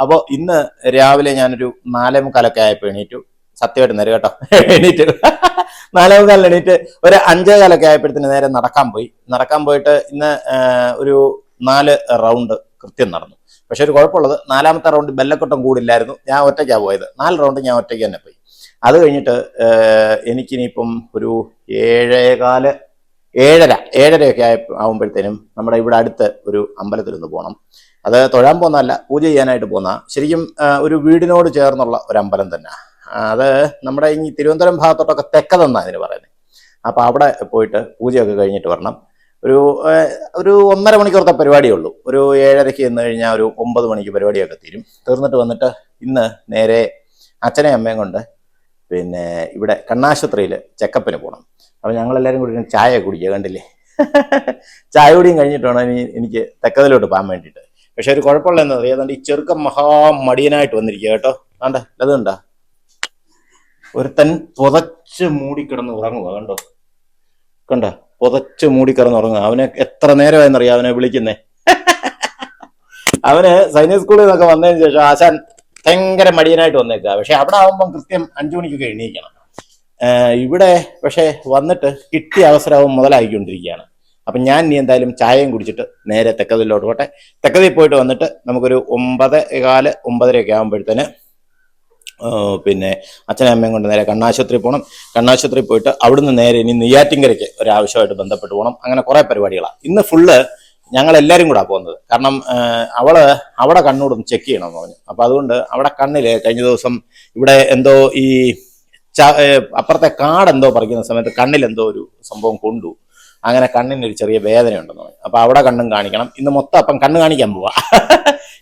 അപ്പോൾ ഇന്ന് രാവിലെ ഞാനൊരു 4:45 ആയപ്പോൾ എണീറ്റു. സത്യമായിട്ട് നേരെ കേട്ടോ എണീറ്റ് 4:45 എണീറ്റ് ഒരു 5:15 ആയപ്പോഴത്തേന് നേരെ നടക്കാൻ പോയിട്ട് ഇന്ന് ഒരു 4 റൗണ്ട് കൃത്യം നടന്നു. പക്ഷെ ഒരു കുഴപ്പമുള്ളത് 4ാമത്തെ റൗണ്ട് ബെല്ലക്കൊട്ടം കൂടില്ലായിരുന്നു. ഞാൻ ഒറ്റയ്ക്കാണ് പോയത്. 4 റൗണ്ട് ഞാൻ ഒറ്റയ്ക്ക് തന്നെ പോയി. അത് കഴിഞ്ഞിട്ട് എനിക്കിനിയിപ്പം ഒരു 7:15 ആകുമ്പോഴത്തേനും നമ്മുടെ ഇവിടെ അടുത്ത് ഒരു അമ്പലത്തിലൊന്ന് പോകണം. അത് തൊഴാൻ പോകുന്നതല്ല, പൂജ ചെയ്യാനായിട്ട് പോകുന്ന. ശരിക്കും ഒരു വീടിനോട് ചേർന്നുള്ള ഒരു അമ്പലം തന്നെ. അത് നമ്മുടെ ഈ തിരുവനന്തപുരം ഭാഗത്തോട്ടൊക്കെ തെക്കതെന്നാണ് അതിന് പറയുന്നത്. അപ്പോൾ അവിടെ പോയിട്ട് പൂജയൊക്കെ കഴിഞ്ഞിട്ട് വരണം. ഒരു 1.5 മണിക്കൂറത്തെ പരിപാടിയേ ഉള്ളൂ. ഒരു 7:30 എന്ന് കഴിഞ്ഞാൽ ഒരു 9 മണിക്ക് പരിപാടിയൊക്കെ തീർന്നിട്ട് വന്നിട്ട് ഇന്ന് നേരെ അച്ഛനെയും അമ്മയും കൊണ്ട് പിന്നെ ഇവിടെ കണ്ണാശുപത്രിയിൽ ചെക്കപ്പിന് പോകണം. അപ്പോൾ ഞങ്ങളെല്ലാവരും കൂടി ചായ കുടിക്കുക, കണ്ടില്ലേ? ചായ കുടിയും കഴിഞ്ഞിട്ട് വേണം എനിക്ക് തെക്കതിലോട്ട് പോകാൻ വേണ്ടിയിട്ട്. പക്ഷെ ഒരു കുഴപ്പമുള്ള എന്താ പറയുക, അതുകൊണ്ട് ഈ ചെറുക്കം മഹാമടിയനായിട്ട് വന്നിരിക്കുക കേട്ടോ. ആണ്ട അതുകൊണ്ടാ ഒരുത്തൻ പുതച്ച് മൂടിക്കിടന്ന് ഉറങ്ങുക. കണ്ടോ പുതച്ച് മൂടിക്കിടന്ന് ഉറങ്ങുക. അവനെ എത്ര നേരമായെന്നറിയാം അവനെ വിളിക്കുന്നേ. അവന് സൈനിക സ്കൂളിൽ നിന്നൊക്കെ വന്നതിന് ശേഷം ആശാൻ ഭയങ്കര മടിയനായിട്ട് വന്നേക്കുക. പക്ഷെ അവിടെ ആകുമ്പം കൃത്യം 5 മണിക്കൊക്കെ എണീക്കണം. ഇവിടെ പക്ഷെ വന്നിട്ട് കിട്ടിയ അവസരവും മുതലാക്കിക്കൊണ്ടിരിക്കുകയാണ്. അപ്പം ഞാൻ ഇനി എന്തായാലും ചായയും കുടിച്ചിട്ട് നേരെ തെക്കതിലോട്ട് പോട്ടെ. തെക്കതിൽ പോയിട്ട് വന്നിട്ട് നമുക്കൊരു 9:15 9:30 ആകുമ്പോഴത്തേന് പിന്നെ അച്ഛനും അമ്മയും കൊണ്ട് നേരെ കണ്ണാശുപത്രി പോകണം. കണ്ണാശുപത്രി പോയിട്ട് അവിടുന്ന് നേരെ ഇനി നെയ്യാറ്റിൻകരയ്ക്ക് ഒരാവശ്യമായിട്ട് ബന്ധപ്പെട്ട് പോകണം. അങ്ങനെ കുറേ പരിപാടികളാണ്. ഇന്ന് ഫുള്ള് ഞങ്ങളെല്ലാവരും കൂടെ പോകുന്നത്. കാരണം അവിടെ കണ്ണൂടും ചെക്ക് ചെയ്യണമെന്ന് പറഞ്ഞു. അപ്പം അതുകൊണ്ട് അവിടെ കണ്ണില് കഴിഞ്ഞ ദിവസം ഇവിടെ എന്തോ ഈ അപ്പുറത്തെ കാടെന്തോ പറിക്കുന്ന സമയത്ത് കണ്ണിലെന്തോ ഒരു സംഭവം കൊണ്ടു. അങ്ങനെ കണ്ണിനൊരു ചെറിയ വേദന ഉണ്ടെന്ന് പറഞ്ഞു. അപ്പം അവിടെ കണ്ണും കാണിക്കണം. ഇന്ന് മൊത്തം അപ്പം കണ്ണ് കാണിക്കാൻ പോവാ.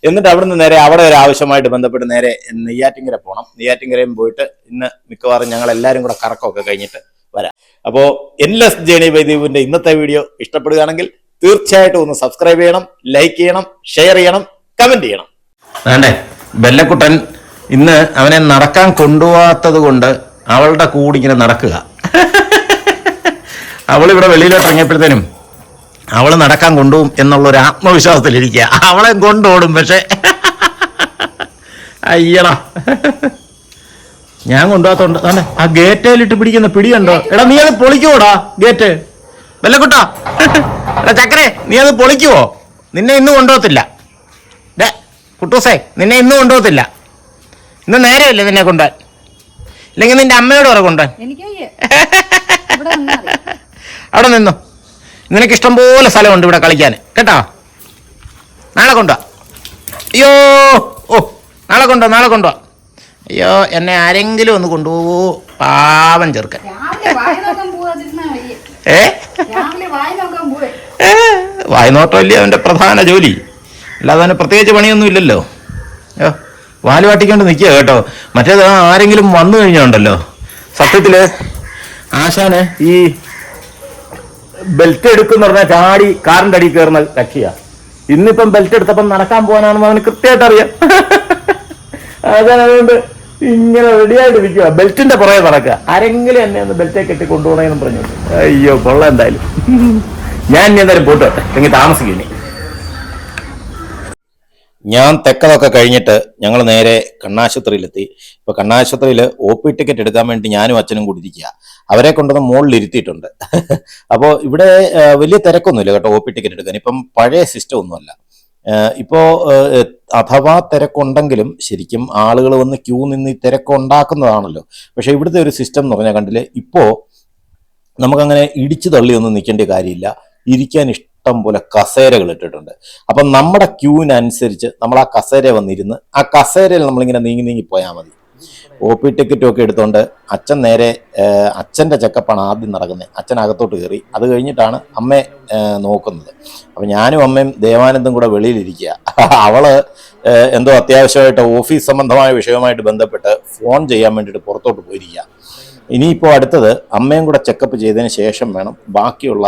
എന്നിട്ട് അവിടുന്ന് നേരെ അവിടെ ഒരു ആവശ്യമായിട്ട് ബന്ധപ്പെട്ട് നേരെ നെയ്യാറ്റിൻകര പോകണം. നെയ്യാറ്റിൻകരയും പോയിട്ട് ഇന്ന് മിക്കവാറും ഞങ്ങൾ എല്ലാവരും കൂടെ കറക്കമൊക്കെ കഴിഞ്ഞിട്ട് വരാം. അപ്പോൾ എൻലെസ് ജേണി ബൈ ദീപുവിന്റെ ഇന്നത്തെ വീഡിയോ ഇഷ്ടപ്പെടുകയാണെങ്കിൽ തീർച്ചയായിട്ടും ഒന്ന് സബ്സ്ക്രൈബ് ചെയ്യണം, ലൈക്ക് ചെയ്യണം, ഷെയർ ചെയ്യണം, കമന്റ് ചെയ്യണം. വേണ്ടേ ബെല്ലക്കുട്ടൻ ഇന്ന് അവനെ നടക്കാൻ കൊണ്ടുപോകാത്തത് കൊണ്ട് അവളുടെ കൂടി ഇങ്ങനെ നടക്കുക. അവളിവിടെ വെളിയിലോട്ട് ഇറങ്ങിയപ്പോഴത്തേനും അവള് നടക്കാൻ കൊണ്ടുപോകും എന്നുള്ളൊരു ആത്മവിശ്വാസത്തിലിരിക്കുക. അവളെ കൊണ്ടോടും. പക്ഷെ അയ്യടാ ഞാൻ കൊണ്ടുപോകാത്തോണ്ട് തന്നെ ആ ഗേറ്റയിലിട്ട് പിടിക്കുന്ന പിടിയുണ്ടോ? എടാ നീ അത് പൊളിക്കുവോടാ ഗേറ്റ്? ബെല്ലക്കുട്ടാ എടാ ചക്കരെ നീ അത് പൊളിക്കുവോ? നിന്നെ ഇന്ന് കൊണ്ടുപോകത്തില്ല. കുട്ടൂസേ നിന്നെ ഇന്ന് കൊണ്ടുപോകത്തില്ല. ഇന്ന് നേരെയല്ലേ നിന്നെ കൊണ്ടുപോകാൻ. ഇല്ലെങ്കിൽ നിന്റെ അമ്മയോട് പറ കൊണ്ടുപോകാൻ. അവിടെ നിന്നോ, നിനക്ക് ഇഷ്ടം പോലെ സ്ഥലമുണ്ട് ഇവിടെ കളിക്കാൻ കേട്ടോ. നാളെ കൊണ്ടുവാ. അയ്യോ നാളെ കൊണ്ടുവാ. അയ്യോ എന്നെ ആരെങ്കിലും ഒന്ന് കൊണ്ടുപോകൂ, പാവം ചെറുക്കൻ. വായ്നോട്ടമല്ലേ അവൻ്റെ പ്രധാന ജോലി, അല്ലാതെ അവന് പ്രത്യേകിച്ച് പണിയൊന്നും ഇല്ലല്ലോ. വാല് വാട്ടിക്കൊണ്ട് നിൽക്കുക കേട്ടോ. മറ്റേത് ആരെങ്കിലും വന്നു കഴിഞ്ഞുണ്ടല്ലോ, സത്യത്തില് ആശാന് ഈ ബെൽറ്റ് എടുക്കുന്ന പറഞ്ഞാൽ ചാടി കാറിന്റെ അടിയിൽ കയറുന്ന കക്ഷിയാ. ഇന്നിപ്പം ബെൽറ്റ് എടുത്തപ്പം നടക്കാൻ പോകാനാണെന്ന് അവന് കൃത്യമായിട്ട് അറിയാം. അതുകൊണ്ട് ഇങ്ങനെ റെഡിയായിട്ട് നിൽക്കുക, ബെൽറ്റിന്റെ പുറകെ നടക്കുക. ആരെങ്കിലും എന്നെ ഒന്ന് ബെൽറ്റെ കെട്ടി കൊണ്ടുപോകണമെന്ന് പറഞ്ഞു. അയ്യോ കൊള്ളാം. എന്തായാലും ഞാൻ ഇനി എന്തായാലും പോട്ടെ, എങ്കിൽ താമസിക്കുന്നേ. ഞാൻ തെക്കതൊക്കെ കഴിഞ്ഞിട്ട് ഞങ്ങൾ നേരെ കണ്ണാശുപത്രിയിലെത്തി. ഇപ്പൊ കണ്ണാശുപത്രിയിൽ OP ടിക്കറ്റ് എടുക്കാൻ വേണ്ടി ഞാനും അച്ഛനും കൂടി ഇരിക്കുക. അവരെ കൊണ്ടൊന്ന് മുകളിൽ ഇരുത്തിയിട്ടുണ്ട്. അപ്പോൾ ഇവിടെ വലിയ തിരക്കൊന്നുമില്ല കേട്ടോ OP ടിക്കറ്റ് എടുക്കാൻ. ഇപ്പം പഴയ സിസ്റ്റം ഒന്നുമല്ല. ഇപ്പോൾ അഥവാ തിരക്കുണ്ടെങ്കിലും ശരിക്കും ആളുകൾ വന്ന് ക്യൂ നിന്ന് ഈ തിരക്കുണ്ടാക്കുന്നതാണല്ലോ. പക്ഷെ ഇവിടുത്തെ ഒരു സിസ്റ്റം എന്ന് പറഞ്ഞാൽ കണ്ടില്ലേ, ഇപ്പോൾ നമുക്കങ്ങനെ ഇടിച്ചു തള്ളി ഒന്നും നിൽക്കേണ്ട കാര്യമില്ല. ഇരിക്കാൻ ഇഷ്ടം പോലെ കസേരകൾ ഇട്ടിട്ടുണ്ട്. അപ്പം നമ്മുടെ ക്യൂവിനനുസരിച്ച് നമ്മൾ ആ കസേര വന്നിരുന്ന് ആ കസേരയിൽ നമ്മളിങ്ങനെ നീങ്ങി പോയാൽ മതി. OP ടിക്കറ്റും ഒക്കെ എടുത്തുകൊണ്ട് അച്ഛൻ നേരെ അച്ഛൻ്റെ ചെക്കപ്പാണ് ആദ്യം നടക്കുന്നത്. അച്ഛൻ അകത്തോട്ട് കയറി, അത് കഴിഞ്ഞിട്ടാണ് അമ്മയെ നോക്കുന്നത്. അപ്പം ഞാനും അമ്മയും ദേവാനന്ദും കൂടെ വെളിയിലിരിക്കുക. അവള് എന്തോ അത്യാവശ്യമായിട്ട് ഓഫീസ് സംബന്ധമായ വിഷയവുമായിട്ട് ബന്ധപ്പെട്ട് ഫോൺ ചെയ്യാൻ വേണ്ടിയിട്ട് പുറത്തോട്ട് പോയിരിക്കുക. ഇനിയിപ്പോൾ അടുത്തത് അമ്മയും കൂടെ ചെക്കപ്പ് ചെയ്തതിന് ശേഷം വേണം ബാക്കിയുള്ള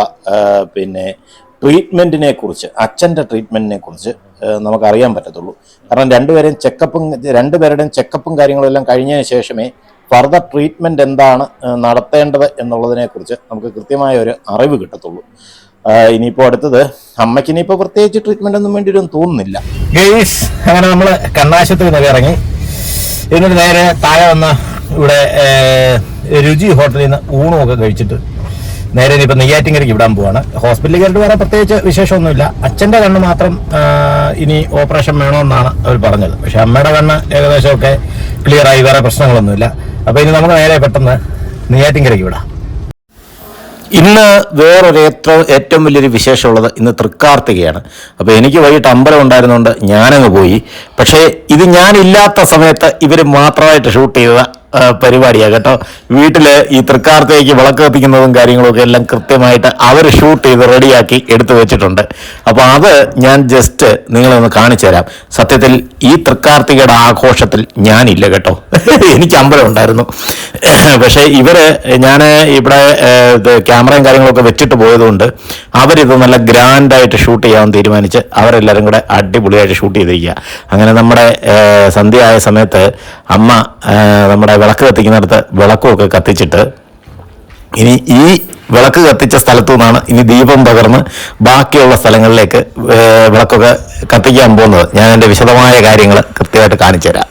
പിന്നെ ട്രീറ്റ്മെൻറ്റിനെ കുറിച്ച്, അച്ഛൻ്റെ ട്രീറ്റ്മെൻറ്റിനെ കുറിച്ച് നമുക്കറിയാൻ പറ്റത്തുള്ളൂ. കാരണം രണ്ടുപേരുടെയും ചെക്കപ്പും കാര്യങ്ങളും എല്ലാം കഴിഞ്ഞതിന് ശേഷമേ ഫർദർ ട്രീറ്റ്മെൻറ്റ് എന്താണ് നടത്തേണ്ടത് എന്നുള്ളതിനെക്കുറിച്ച് നമുക്ക് കൃത്യമായ ഒരു അറിവ് കിട്ടത്തുള്ളൂ. ഇനിയിപ്പോൾ അടുത്തത് അമ്മയ്ക്ക് ഇനിയിപ്പോൾ പ്രത്യേകിച്ച് ട്രീറ്റ്മെന്റ് ഒന്നും വേണ്ടി വരും തോന്നുന്നില്ല. ഗെയ്സ്, അങ്ങനെ നമ്മൾ കണ്ണാശുപത്രിയിൽ നിന്നൊക്കെ ഇറങ്ങി എന്നിട്ട് നേരെ താഴെ വന്ന ഇവിടെ രുചി ഹോട്ടലിൽ നിന്ന് ഊണുമൊക്കെ കഴിച്ചിട്ട് നേരെ ഇനിയിപ്പോൾ നെയ്യാറ്റിൻകരയ്ക്ക് വിടാൻ പോവാണ്. ഹോസ്പിറ്റലിൽ കയറിയിട്ട് വേറെ പ്രത്യേകിച്ച് വിശേഷമൊന്നുമില്ല. അച്ഛൻ്റെ കണ്ണ് മാത്രം ഇനി ഓപ്പറേഷൻ വേണമെന്നാണ് അവർ പറഞ്ഞത്. പക്ഷെ അമ്മയുടെ കണ്ണ് ഏകദേശമൊക്കെ ക്ലിയറായി, വേറെ പ്രശ്നങ്ങളൊന്നുമില്ല. അപ്പോൾ ഇനി നമുക്ക് നേരെ പെട്ടെന്ന് നെയ്യാറ്റിൻകരയ്ക്ക് വിടാം. ഇന്ന് വേറൊരു ഏറ്റവും വലിയൊരു വിശേഷമുള്ളത് ഇന്ന് തൃക്കാർത്തികയാണ്. അപ്പോൾ എനിക്ക് വൈകിട്ട് അമ്പലം ഉണ്ടായിരുന്നുകൊണ്ട് ഞാനങ്ങ് പോയി. പക്ഷേ ഇത് ഞാനില്ലാത്ത സമയത്ത് ഇവർ മാത്രമായിട്ട് ഷൂട്ട് ചെയ്ത പരിപാടിയാണ് കേട്ടോ. വീട്ടിൽ ഈ തൃക്കാർത്തികയ്ക്ക് വിളക്ക് കത്തിക്കുന്നതും കാര്യങ്ങളൊക്കെ എല്ലാം കൃത്യമായിട്ട് അവർ ഷൂട്ട് ചെയ്ത് റെഡിയാക്കി എടുത്തു വെച്ചിട്ടുണ്ട്. അപ്പോൾ അത് ഞാൻ ജസ്റ്റ് നിങ്ങളൊന്ന് കാണിച്ചു തരാം. സത്യത്തിൽ ഈ തൃക്കാർത്തികയുടെ ആഘോഷത്തിൽ ഞാനില്ല കേട്ടോ, എനിക്ക് അമ്പലം ഉണ്ടായിരുന്നു. പക്ഷേ ഞാൻ ഇവിടെ ക്യാമറയും കാര്യങ്ങളൊക്കെ വെച്ചിട്ട് പോയതുകൊണ്ട് അവരിത് നല്ല ഗ്രാൻഡായിട്ട് ഷൂട്ട് ചെയ്യാൻ തീരുമാനിച്ച് അവരെല്ലാവരും കൂടെ അടിപൊളിയായിട്ട് ഷൂട്ട് ചെയ്തിരിക്കുക. അങ്ങനെ നമ്മുടെ സന്ധ്യ ആയ സമയത്ത് അമ്മ നമ്മുടെ വിളക്ക് കത്തിക്കുന്നിടത്ത് വിളക്കുമൊക്കെ കത്തിച്ചിട്ട് ഇനി ഈ വിളക്ക് കത്തിച്ച സ്ഥലത്തു നിന്നാണ് ഇനി ദീപം പകർന്ന് ബാക്കിയുള്ള സ്ഥലങ്ങളിലേക്ക് വിളക്കൊക്കെ കത്തിക്കാൻ പോകുന്നത്. ഞാൻ എൻ്റെ വിശദമായ കാര്യങ്ങൾ കൃത്യമായിട്ട് കാണിച്ചു തരാം.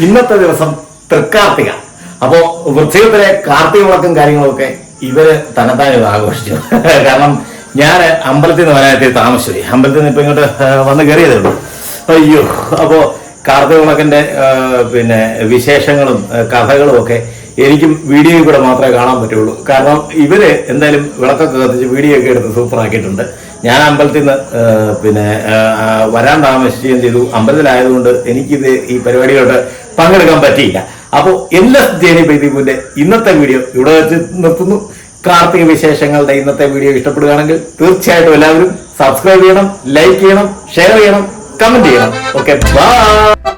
ഇന്നത്തെ ദിവസം തൃക്കാർത്തിക. അപ്പോ വൃശ്ചികത്തിലെ കാർത്തിക വിളക്കും കാര്യങ്ങളൊക്കെ ഇവര് തന്നെത്താൻ ഇത് ആഘോഷിച്ചു. കാരണം ഞാൻ അമ്പലത്തിൽ നിന്ന് വരാനായിട്ട് താമസിച്ചു. അമ്പലത്തിൽ നിന്ന് ഇപ്പൊ ഇങ്ങോട്ട് വന്ന് കയറിയതേ ഉള്ളൂ. അയ്യോ, അപ്പോ കാർത്തിക വിളക്കിന്റെ പിന്നെ വിശേഷങ്ങളും കഥകളും ഒക്കെ എനിക്കും വീഡിയോയിൽ കൂടെ മാത്രമേ കാണാൻ പറ്റുള്ളൂ. കാരണം ഇവര് എന്തായാലും വിളക്കൊക്കെ കത്തിച്ച് വീഡിയോ ഒക്കെ എടുത്ത് സൂപ്പർ ആക്കിയിട്ടുണ്ട്. ഞാൻ അമ്പലത്തിൽ നിന്ന് പിന്നെ വരാൻ താമസിക്കുകയും ചെയ്തു. അമ്പലത്തിലായതുകൊണ്ട് എനിക്കിത് ഈ പരിപാടിയോട്ട് പങ്കെടുക്കാൻ പറ്റിയില്ല. അപ്പോൾ എല്ലാ ജേനിപൈതിന്റെ ഇന്നത്തെ വീഡിയോ ഇവിടെ വെച്ച് നിർത്തുന്നു. കാർത്തിക വിശേഷങ്ങളുടെ ഇന്നത്തെ വീഡിയോ ഇഷ്ടപ്പെടുകയാണെങ്കിൽ തീർച്ചയായിട്ടും എല്ലാവരും സബ്സ്ക്രൈബ് ചെയ്യണം, ലൈക്ക് ചെയ്യണം, ഷെയർ ചെയ്യണം, കമന്റ് ചെയ്യണം. Okay, by.